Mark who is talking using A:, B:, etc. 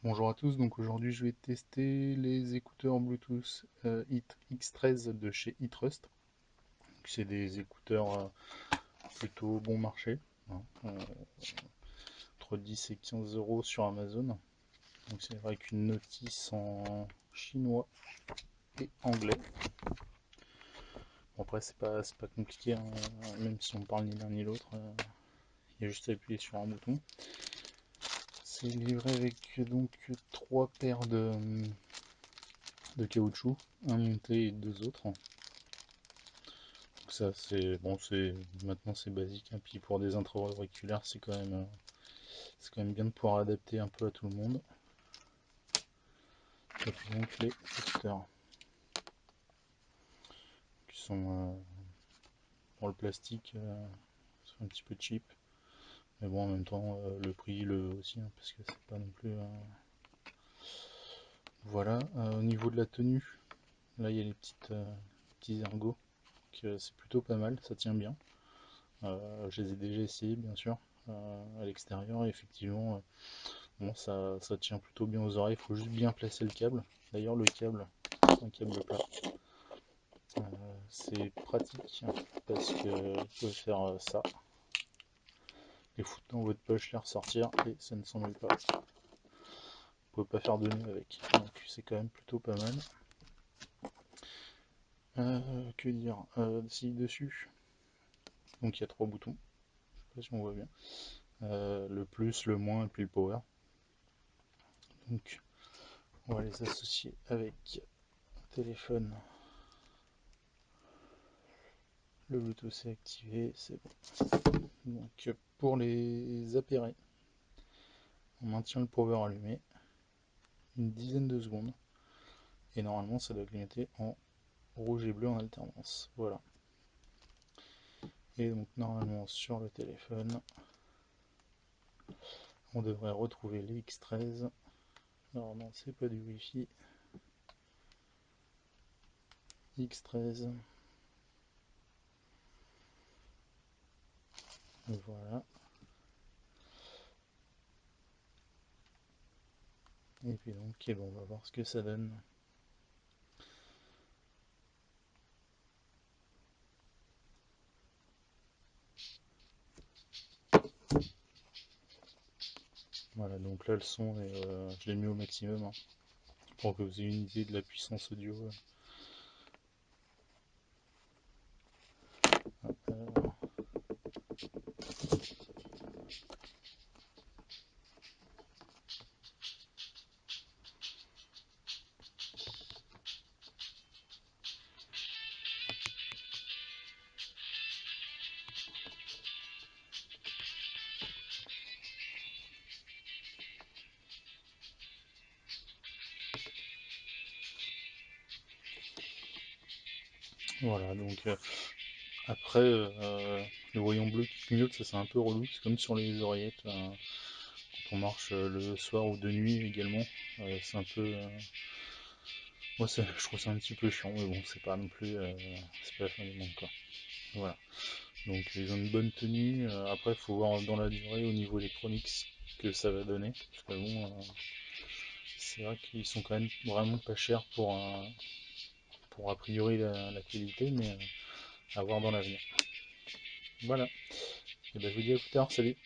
A: Bonjour à tous, donc aujourd'hui je vais tester les écouteurs Bluetooth X13 de chez eTrust. C'est des écouteurs plutôt bon marché, hein, entre 10 et 15 euros sur Amazon. Donc c'est vrai qu'une notice en chinois et anglais. Bon, après c'est pas compliqué, hein, même si on parle ni l'un ni l'autre, il y a juste à appuyer sur un bouton. C'est livré avec donc trois paires de caoutchouc, un monté et deux autres. Donc ça c'est bon, c'est maintenant c'est basique, hein. Puis pour des intra-auriculaires c'est quand même bien de pouvoir adapter un peu à tout le monde. Et puis donc les écouteurs qui sont pour le plastique, c'est un petit peu cheap, mais bon en même temps le prix le veut aussi, hein, parce que c'est pas non plus voilà. Au niveau de la tenue, là il y a les petits ergots, que c'est plutôt pas mal, ça tient bien. Je les ai déjà essayés bien sûr à l'extérieur, et effectivement bon, ça tient plutôt bien aux oreilles, il faut juste bien placer le câble. D'ailleurs le câble, c'est un câble plat. C'est pratique parce que vous pouvez faire ça, les foutre dans votre poche, les ressortir et ça ne s'ennuie pas. Vous pouvez pas faire de nœud avec, donc c'est quand même plutôt pas mal. Que dire, si dessus, donc il y a trois boutons, je sais pas si on voit bien, le plus, le moins et puis le power. Donc on va les associer avec le téléphone. Le Bluetooth est activé, c'est bon. Donc pour les appairer, on maintient le power allumé une dizaine de secondes et normalement ça doit clignoter en rouge et bleu en alternance. Voilà. Et donc normalement sur le téléphone, on devrait retrouver les X13. Alors non, c'est pas du Wi-Fi. X13. Voilà. Et puis donc, bon, on va voir ce que ça donne. Voilà, donc là le son, je l'ai mis au maximum, hein, pour que vous ayez une idée de la puissance audio. Voilà, donc après, le voyant bleu qui clignote, ça c'est un peu relou, c'est comme sur les oreillettes, quand on marche le soir ou de nuit également, c'est un peu... moi je trouve ça un petit peu chiant, mais bon, c'est pas non plus... c'est pas la fin du monde, quoi. Voilà, donc ils ont une bonne tenue, après il faut voir dans la durée au niveau électronique ce que ça va donner, parce que bon, c'est vrai qu'ils sont quand même vraiment pas chers pour a priori la qualité, mais à voir dans l'avenir. Voilà. Et ben, je vous dis à plus tard, salut.